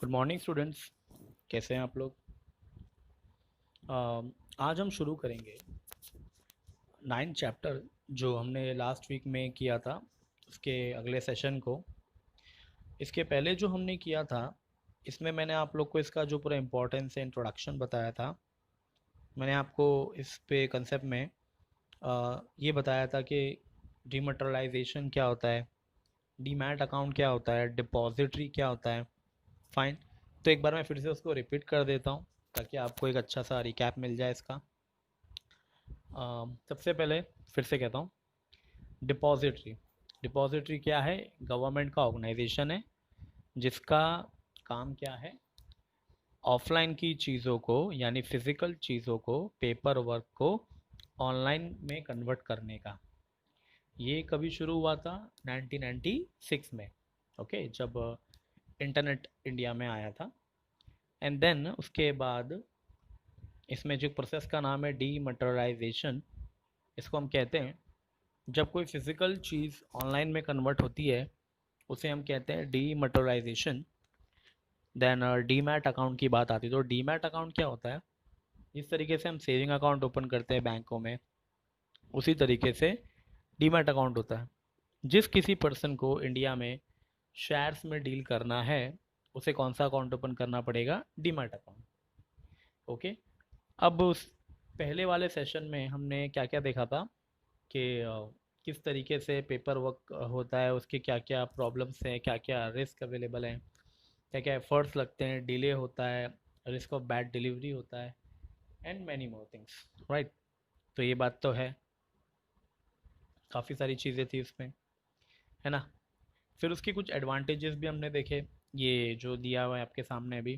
Good morning students. कैसे हैं आप लोग? आज हम शुरू करेंगे 9th चैप्टर जो हमने लास्ट वीक में किया था, उसके अगले सेशन को। इसके पहले जो हमने किया था, इसमें मैंने आप लोग को इसका जो पूरा इम्पोर्टेंस है, इंट्रोडक्शन बताया था। मैंने आपको इस पे कंसेप्ट में ये बताया था कि डीमैटेरियलाइजेशन क्या होता है, डीमैट अकाउंट क्या होता है, डिपॉजिटरी क्या होता है। फाइन। तो एक बार मैं फिर से उसको रिपीट कर देता हूँ ताकि आपको एक अच्छा सा रिकैप मिल जाए इसका। सबसे पहले फिर से कहता हूँ, डिपॉजिटरी। डिपॉजिटरी क्या है? गवर्नमेंट का ऑर्गेनाइजेशन है जिसका काम क्या है, ऑफलाइन की चीज़ों को यानी फिजिकल चीज़ों को, पेपर वर्क को ऑनलाइन में कन्वर्ट करने का। ये कभी शुरू हुआ था? 1996 में। ओके, जब इंटरनेट इंडिया में आया था। एंड देन उसके बाद इसमें जो प्रोसेस का नाम है डीमटेरियलाइजेशन, इसको हम कहते हैं जब कोई फिजिकल चीज़ ऑनलाइन में कन्वर्ट होती है, उसे हम कहते हैं डीमटेरियलाइजेशन। देन डीमैट अकाउंट की बात आती है, तो डीमैट अकाउंट क्या होता है? जिस तरीके से हम सेविंग अकाउंट ओपन करते हैं बैंकों में, उसी तरीके से डीमैट अकाउंट होता है। जिस किसी पर्सन को इंडिया में शेयर्स में डील करना है, उसे कौन सा अकाउंट ओपन करना पड़ेगा? Demat account. ओके। अब उस पहले वाले सेशन में हमने क्या क्या देखा था कि किस तरीके से पेपर वर्क होता है, उसके क्या क्या प्रॉब्लम्स हैं, क्या क्या रिस्क अवेलेबल हैं, क्या क्या एफर्ट्स लगते हैं, डिले होता है, रिस्क ऑफ बैड डिलीवरी होता है, and many more things. Right. तो ये बात तो है, काफ़ी सारी चीज़ें थी उसमें, है ना। फिर उसके कुछ एडवांटेजेस भी हमने देखे, ये जो दिया हुआ है आपके सामने अभी,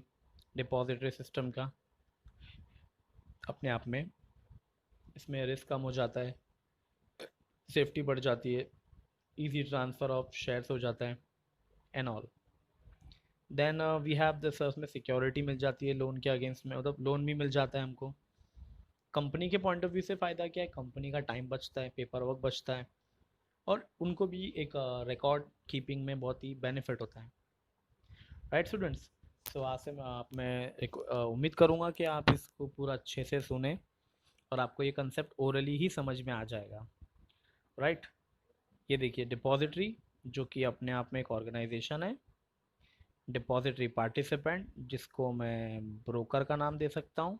डिपॉजिटरी सिस्टम का। अपने आप में इसमें रिस्क कम हो जाता है, सेफ्टी बढ़ जाती है, इजी ट्रांसफ़र ऑफ शेयर्स हो जाता है, and all. Then we have this, उसमें सिक्योरिटी मिल जाती है लोन के अगेंस्ट में, मतलब लोन भी मिल जाता है हमको। कंपनी के पॉइंट ऑफ व्यू से फ़ायदा क्या है? कंपनी का टाइम बचता है, पेपर वर्क बचता है, और उनको भी एक रिकॉर्ड कीपिंग में बहुत ही बेनिफिट होता है। Right students. सो आज से मैं एक उम्मीद करूँगा कि आप इसको पूरा अच्छे से सुने और आपको ये कंसेप्ट ओरली ही समझ में आ जाएगा। राइट। ये देखिए, डिपॉजिटरी जो कि अपने आप में एक ऑर्गेनाइजेशन है, डिपॉजिटरी पार्टिसिपेंट जिसको मैं ब्रोकर का नाम दे सकता हूँ।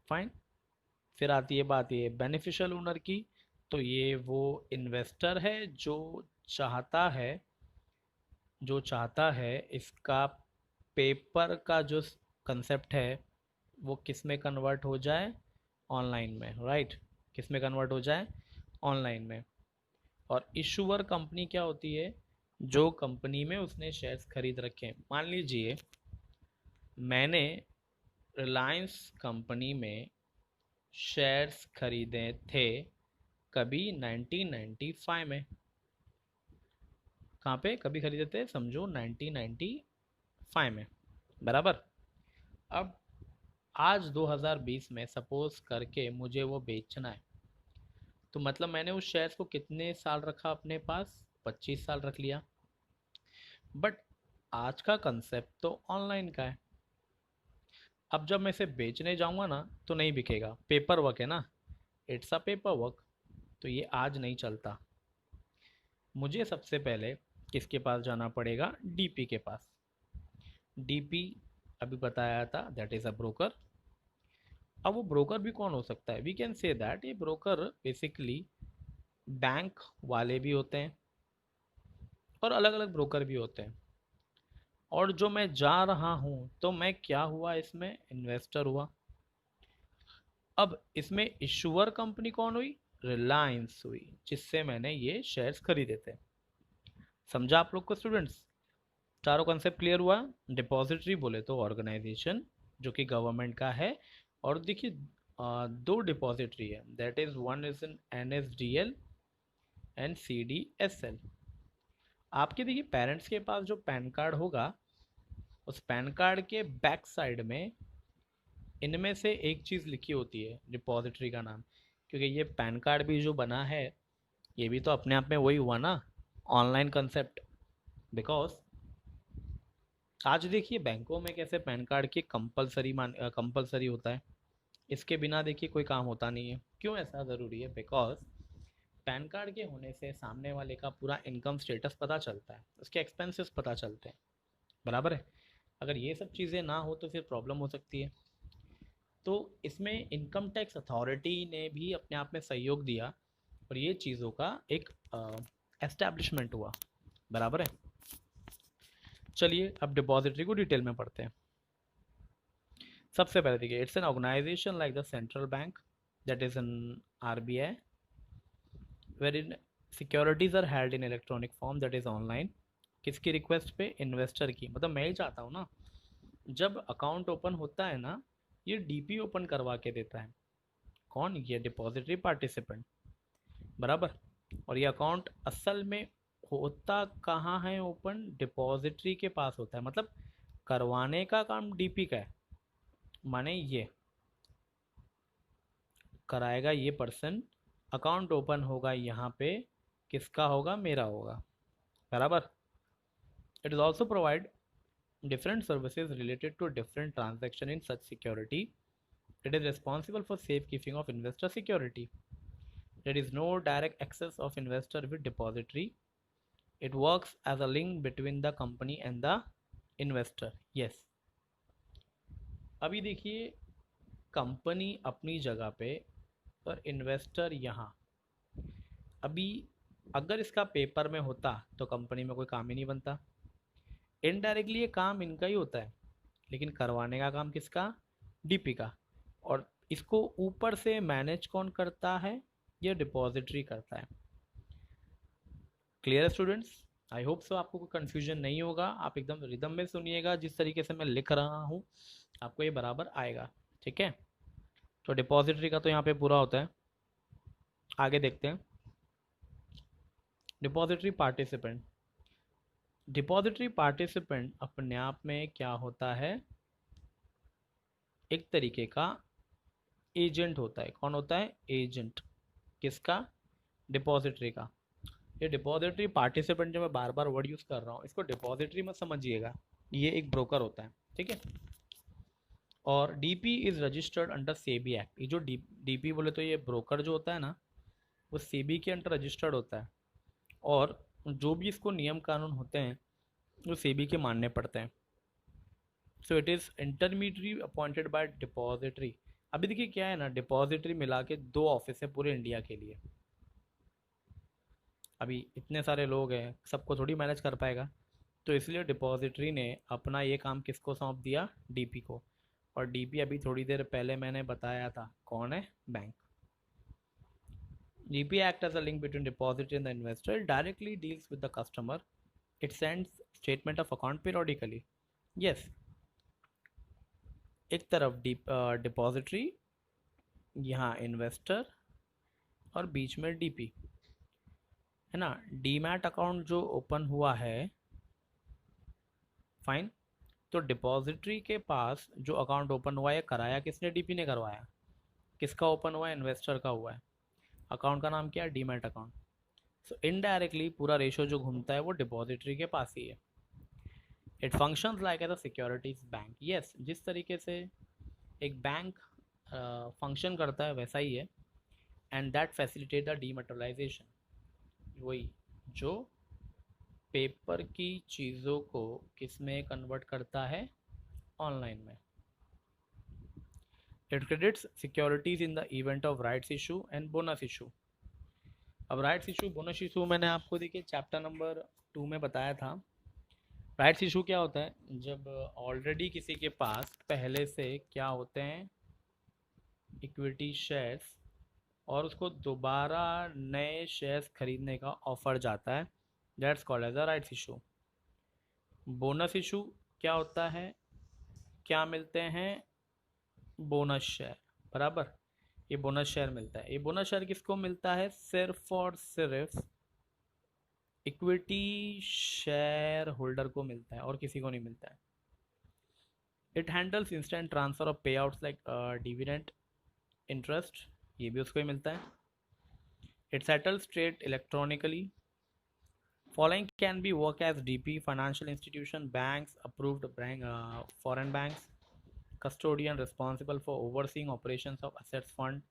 फाइन। फिर आती है बात ये बेनिफिशियल ओनर की, तो ये वो इन्वेस्टर है चाहता है जो चाहता है इसका पेपर का जो कंसेप्ट है वो किस में कन्वर्ट हो जाए? ऑनलाइन में। राइट। किस में कन्वर्ट हो जाए? ऑनलाइन में। और इशूअर कंपनी क्या होती है? जो कंपनी में उसने शेयर्स खरीद रखे हैं। मान लीजिए मैंने रिलायंस कंपनी में शेयर्स खरीदे थे कभी 1995 में। कहाँ पे कभी खरीदे थे? समझो 1995 में, बराबर। अब आज 2020 में सपोज करके मुझे वो बेचना है, तो मतलब मैंने उस शेयर्स को कितने साल रखा अपने पास? 25 साल रख लिया। बट आज का कंसेप्ट तो ऑनलाइन का है। अब जब मैं इसे बेचने जाऊंगा ना, तो नहीं बिकेगा, पेपर वर्क है ना, इट्स अ पेपर वर्क। तो ये आज नहीं चलता। मुझे सबसे पहले किसके पास जाना पड़ेगा? डीपी के पास। डीपी अभी बताया था, दैट इज़ अ ब्रोकर। अब वो ब्रोकर भी कौन हो सकता है? वी कैन से दैट ये ब्रोकर बेसिकली बैंक वाले भी होते हैं और अलग अलग ब्रोकर भी होते हैं। और जो मैं जा रहा हूँ, तो मैं क्या हुआ इसमें? इन्वेस्टर हुआ। अब इसमें इशूअर कंपनी कौन हुई? रिलायंस हुई, जिससे मैंने ये शेयर्स खरीदे थे। समझा आप लोग को स्टूडेंट्स? चारों कंसेप्ट क्लियर हुआ? डिपॉजिटरी बोले तो ऑर्गेनाइजेशन जो कि गवर्नमेंट का है। और देखिए, दो डिपॉजिटरी है, that is one is an NSDL and CDSL। आपके देखिए पेरेंट्स के पास जो पैन कार्ड होगा, उस पैन कार्ड के बैक साइड में इनमें से एक चीज़ लिखी होती है, डिपॉजिटरी का नाम। क्योंकि ये पैन कार्ड भी जो बना है, ये भी तो अपने आप में वही हुआ ना, ऑनलाइन कंसेप्ट। बिकॉज आज देखिए बैंकों में कैसे पैन कार्ड की कंपलसरी होता है। इसके बिना देखिए कोई काम होता नहीं है। क्यों ऐसा ज़रूरी है? बिकॉज पैन कार्ड के होने से सामने वाले का पूरा इनकम स्टेटस पता चलता है, उसके एक्सपेंसेस पता चलते हैं। बराबर है। अगर ये सब चीज़ें ना हो तो फिर प्रॉब्लम हो सकती है। तो इसमें इनकम टैक्स अथॉरिटी ने भी अपने आप में सहयोग दिया और ये चीज़ों का एक एस्टैब्लिशमेंट हुआ। बराबर है। चलिए अब डिपॉजिटरी को डिटेल में पढ़ते हैं। सबसे पहले देखिए, it's an organisation like the central bank that is an RBI where in securities are held in electronic form that is online. किसकी रिक्वेस्ट पे? इन्वेस्टर की। मतलब मैं ही चाहता हूँ ना, जब अकाउंट ओपन होता है ना, ये डीपी ओपन करवा के देता है। कौन? ये डिपॉजिटरी पार्टिसिपेंट। बराबर। और ये अकाउंट असल में होता कहाँ है ओपन? डिपॉजिटरी के पास होता है। मतलब करवाने का काम डीपी का है। माने ये कराएगा ये पर्सन, अकाउंट ओपन होगा यहाँ पे। किसका होगा? मेरा होगा। बराबर। It is also provide different services related to different transaction in such security. It is responsible for safekeeping of investor security. There is no direct access of investor with depository. It works as a link between the company and the investor. Yes. अभी देखिए, company अपनी जगह पे और investor यहाँ। अभी अगर इसका पेपर में होता तो कंपनी में कोई काम ही नहीं बनता। इनडायरेक्टली ये काम इनका ही होता है, लेकिन करवाने का काम किसका? डीपी का। और इसको ऊपर से मैनेज कौन करता है? ये डिपॉजिटरी करता है। क्लियर है स्टूडेंट्स? आई होप सो आपको कोई कन्फ्यूजन नहीं होगा। आप एकदम रिदम में सुनिएगा, जिस तरीके से मैं लिख रहा हूँ आपको ये बराबर आएगा। ठीक है। तो डिपॉजिटरी का तो यहाँ पे पूरा होता है। आगे देखते हैं। Depository participant. डिपॉजिटरी पार्टिसिपेंट अपने आप में क्या होता है? एक तरीके का एजेंट होता है। कौन होता है? एजेंट। किसका? डिपॉजिटरी का। ये डिपॉजिटरी पार्टिसिपेंट जो मैं बार बार वर्ड यूज कर रहा हूँ, इसको डिपॉजिटरी मत समझिएगा, ये एक ब्रोकर होता है। ठीक है। और DP is registered under SEBI act. ये जो डीपी बोले तो ये ब्रोकर जो होता है ना, वो सेबी के अंडर रजिस्टर्ड होता है। और जो भी इसको नियम कानून होते हैं वो सेबी के मानने पड़ते हैं। So it is intermediary appointed by depository. अभी देखिए क्या है ना, डिपॉजिटरी मिला के 2 ऑफिस है पूरे इंडिया के लिए। अभी इतने सारे लोग हैं, सबको थोड़ी मैनेज कर पाएगा। तो इसलिए डिपॉजिटरी ने अपना ये काम किसको सौंप दिया? डीपी को। और डीपी अभी थोड़ी देर पहले मैंने बताया था कौन है? Bank. DP act as a link between depository and the investor. It directly deals with the customer. It sends statement of account periodically. Yes. एक तरफ डिपॉजिटरी, यहाँ इन्वेस्टर, और बीच में डीपी है ना। डीमैट अकाउंट जो ओपन हुआ है, फाइन। तो डिपॉजिटरी के पास जो अकाउंट ओपन हुआ है, कराया किसने? डीपी ने करवाया। किसका ओपन हुआ है? इन्वेस्टर का हुआ है। अकाउंट का नाम क्या है? Demat account. सो इनडायरेक्टली पूरा रेशो जो घूमता है वो डिपॉजिटरी के पास ही है। It functions like as a securities bank. Yes, जिस तरीके से एक बैंक फंक्शन करता है वैसा ही है। And that facilitate the डीमेटेरियलाइजेशन। वही जो पेपर की चीज़ों को किस में कन्वर्ट करता है? ऑनलाइन में। It credits securities in the event of rights issue and bonus issue. अब राइट्स इशू बोनस इशू मैंने आपको देखिए चैप्टर नंबर 2 में बताया था। राइट्स इशू क्या होता है? जब ऑलरेडी किसी के पास पहले से क्या होते हैं? इक्विटी शेयर्स, और उसको दोबारा नए शेयर्स खरीदने का ऑफर जाता है। That's called as a rights issue. Bonus issue क्या होता है? क्या मिलते हैं? Bonus share. बराबर। ये बोनस शेयर मिलता है। ये बोनस शेयर किसको मिलता है? सिर्फ और सिर्फ इक्विटी शेयर होल्डर को मिलता है और किसी को नहीं मिलता है। It handles instant transfer of पे आउट्स लाइक डिविडेंड, इंटरेस्ट, ये भी उसको ही मिलता है। It settles trade electronically. Following can be work as DP, financial institution, banks, approved foreign banks, custodian responsible for overseeing operations of assets fund,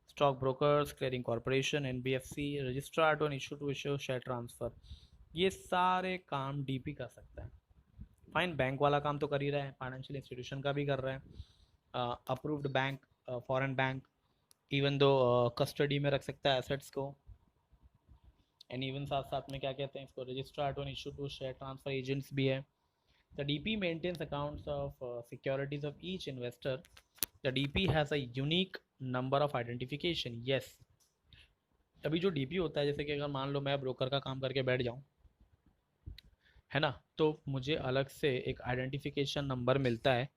stock brokers, clearing corporation, NBFC, registrar to issue share transfer. ये सारे काम DP कर सकता है. Fine, bank वाला काम तो कर ही रहा है, फाइनेंशियल इंस्टीट्यूशन का भी कर रहा है, approved bank, foreign bank, even though custody में रख सकता है एसेट्स को. एंड इवन साथ साथ में क्या कहते हैं इसको, registrar to issue to share transfer agents भी है. The DP maintains accounts of securities of each investor. The DP has a unique number of identification. Yes, अभी जो डीपी होता है, जैसे कि अगर मान लो मैं ब्रोकर का काम करके बैठ जाऊँ, है ना, तो मुझे अलग से एक आइडेंटिफिकेशन नंबर मिलता है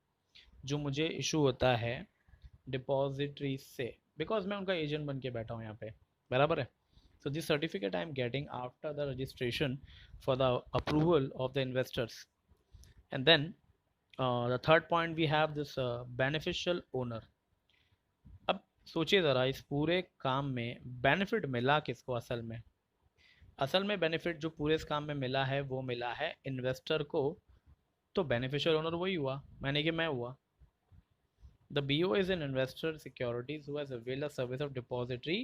जो मुझे इशू होता है डिपॉजिटरी से, बिकॉज मैं उनका एजेंट बन के बैठा हूँ यहाँ पे, बराबर है. So this certificate I am getting after the registration for the approval of the investors. And then the third point we have this beneficial owner. अब सोचिए ज़रा, इस पूरे काम में बेनिफिट मिला किसको असल में? असल में बेनिफिट जो पूरे इस काम में मिला है वो मिला है इन्वेस्टर को. तो बेनिफिशियल ओनर वही हुआ, मैंने कि मैं हुआ. The BO is an investor securities who has availed a service of depository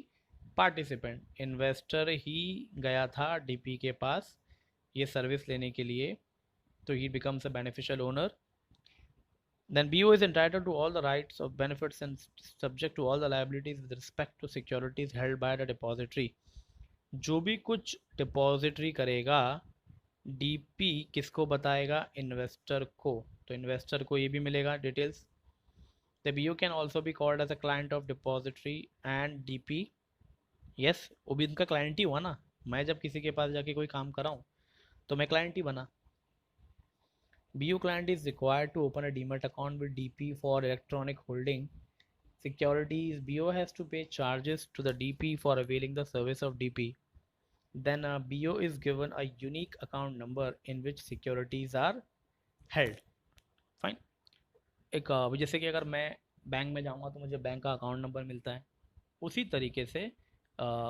participant. Investor ही गया था डीपी के पास ये सर्विस लेने के लिए, तो he becomes a beneficial owner. Then BO is entitled to all the rights of benefits and subject to all the liabilities with respect to securities held by the depository. जो भी कुछ depository करेगा DP किसको बताएगा? Investor को. तो investor को ये भी मिलेगा details. The BO can also be called as a client of depository and DP. Yes, वो भी उनका क्लाइंट ही हुआ ना. मैं जब किसी के पास जाके कोई काम कराऊँ तो मैं क्लाइंट ही बना. BU client is required to open a demat account with DP for electronic holding securities. BO has to pay charges to the DP for availing the service of DP. Then BO is given a unique account number in which securities are held. Fine. एक जैसे कि अगर मैं bank में जाऊंगा तो मुझे bank का अकाउंट नंबर मिलता है, उसी तरीके से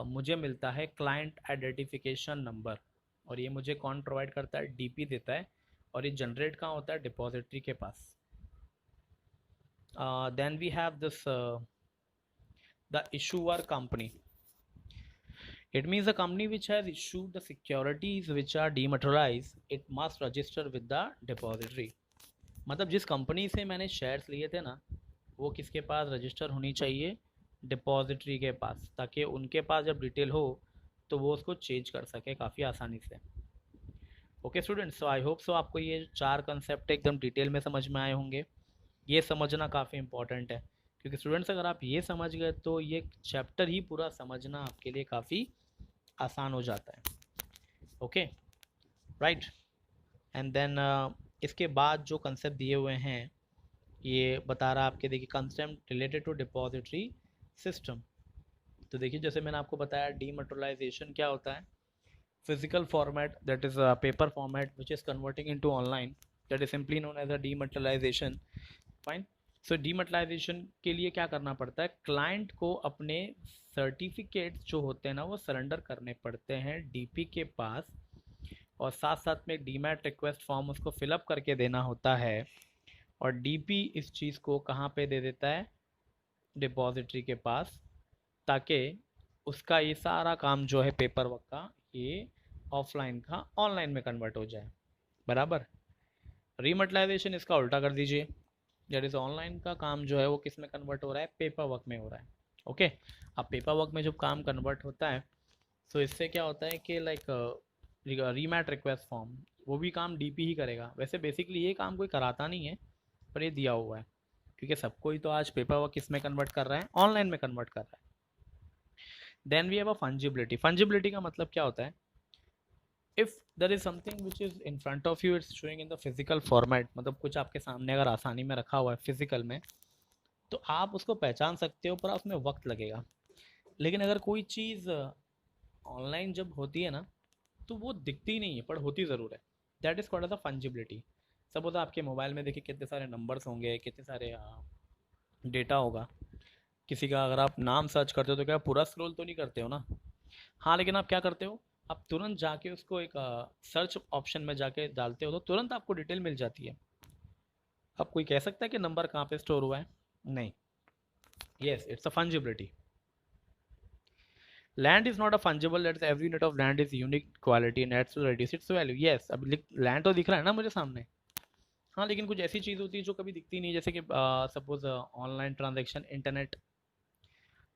मुझे मिलता है क्लाइंट आइडेंटिफिकेशन नंबर. और ये मुझे कौन प्रोवाइड करता है? डीपी देता है. और ये जनरेट कहाँ होता है? डिपॉजिटरी के पास. Then we have this the issuer company. It means the company which has issued the securities which are dematerialized, it must register with the depository. मतलब जिस कंपनी से मैंने शेयर्स लिए थे ना, वो किसके पास रजिस्टर होनी चाहिए? डिपॉजिटरी के पास, ताकि उनके पास जब डिटेल हो तो वो उसको चेंज कर सके काफ़ी आसानी से. Okay students, so I hope so आपको ये 4 कंसेप्ट एकदम डिटेल में समझ में आए होंगे. ये समझना काफ़ी इंपॉर्टेंट है, क्योंकि स्टूडेंट्स अगर आप ये समझ गए तो ये चैप्टर ही पूरा समझना आपके लिए काफ़ी आसान हो जाता है. Okay, right. एंड देन इसके बाद जो कंसेप्ट दिए हुए हैं ये बता रहा आपके, देखिए concept related to depository system. तो देखिए जैसे मैंने आपको बताया डीमटेरियलाइजेशन क्या होता है. Physical format, that is a paper format which is converting into online, that is simply known as a dematerialization. Fine. So dematerialization के लिए क्या करना पड़ता है? क्लाइंट को अपने सर्टिफिकेट्स जो होते हैं ना वो सरेंडर करने पड़ते हैं डीपी के पास, और साथ साथ में डीमैट रिक्वेस्ट फॉर्म उसको फिलअप करके देना होता है. और डीपी इस चीज़ को कहाँ पे दे देता है? डिपॉजिटरी के पास, ताकि उसका ये सारा काम जो है पेपर वर्क का ये ऑफलाइन का ऑनलाइन में कन्वर्ट हो जाए. बराबर. रीमटेरियलाइजेशन इसका उल्टा कर दीजिए, दैट इज ऑनलाइन का काम जो है वो किस में कन्वर्ट हो रहा है? पेपर वर्क में हो रहा है. ओके, अब पेपर वर्क में जब काम कन्वर्ट होता है तो इससे क्या होता है कि लाइक रीमैट रिक्वेस्ट फॉर्म वो भी काम डीपी ही करेगा. वैसे बेसिकली ये काम कोई कराता नहीं है, पर ये दिया हुआ है, क्योंकि सबको ही तो आज पेपर वर्क किस में कन्वर्ट कर रहा है? ऑनलाइन में कन्वर्ट कर रहा है. Then we have a fungibility. Fungibility का मतलब क्या होता है? If there is something which is in front of you, it's showing in the physical format, मतलब कुछ आपके सामने अगर आसानी में रखा हुआ है फिजिकल में, तो आप उसको पहचान सकते हो, पर उसमें वक्त लगेगा. लेकिन अगर कोई चीज़ ऑनलाइन जब होती है ना तो वो दिखती नहीं है पर होती ज़रूर है. That is called as a fungibility. Suppose आपके मोबाइल में देखिए कितने सारे नंबर्स होंगे, कितने सारे डेटा होगा. किसी का अगर आप नाम सर्च करते हो तो क्या पूरा स्क्रॉल तो नहीं करते हो ना? हाँ, लेकिन आप क्या करते हो? आप तुरंत जाके उसको एक सर्च ऑप्शन में जाके डालते हो तो तुरंत आपको डिटेल मिल जाती है। अब कोई कह सकता है कि नंबर कहाँ पे स्टोर हुआ है? नहीं। Yes, it's a fungibility. Land is not a fungible, that's every unit of land is unique quality and that's to reduce its value. Yes, अब लैंड तो दिख रहा है ना मुझे सामने। हाँ, लेकिन कुछ ऐसी चीज़ होती है जो कभी दिखती नहीं, जैसे कि suppose online transaction, internet.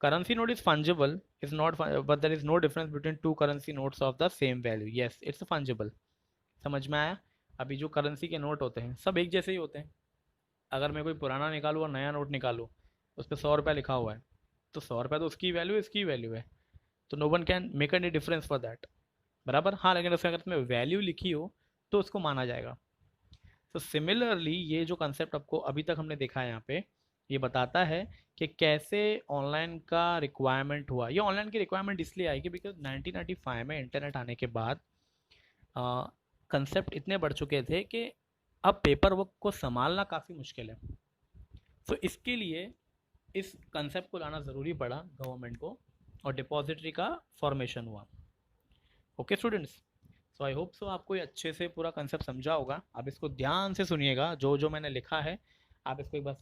Currency note is fungible, is not, but there is no difference between two currency notes of the same value. Yes, it's fungible. समझ में आया? अभी जो करेंसी के नोट होते हैं सब एक जैसे ही होते हैं। अगर मैं कोई पुराना निकालूँ और नया नोट निकालूँ, उस पर 100 रुपया लिखा हुआ है, तो 100 रुपया तो उसकी वैल्यू, इसकी वैल्यू है, तो no one can make any difference for that. बराबर। हाँ, लेकिन उसमें अगर उसमें वैल्यू लिखी हो तो उसको माना जाएगा। तो सिमिलरली ये जो कंसेप्ट आपको अभी तक हमने देखा है यहाँ पे, ये बताता है कि कैसे ऑनलाइन का रिक्वायरमेंट हुआ। ये ऑनलाइन की रिक्वायरमेंट इसलिए आई कि बिकॉज 1995 में इंटरनेट आने के बाद कंसेप्ट इतने बढ़ चुके थे कि अब पेपर वर्क को संभालना काफ़ी मुश्किल है। तो इसके लिए इस कंसेप्ट को लाना ज़रूरी पड़ा गवर्नमेंट को, और डिपॉजिटरी का फॉर्मेशन हुआ। Okay students, so I hope so आपको ये अच्छे से पूरा कंसेप्ट समझा होगा। आप इसको ध्यान से सुनिएगा, जो जो मैंने लिखा है आप इसको एक बार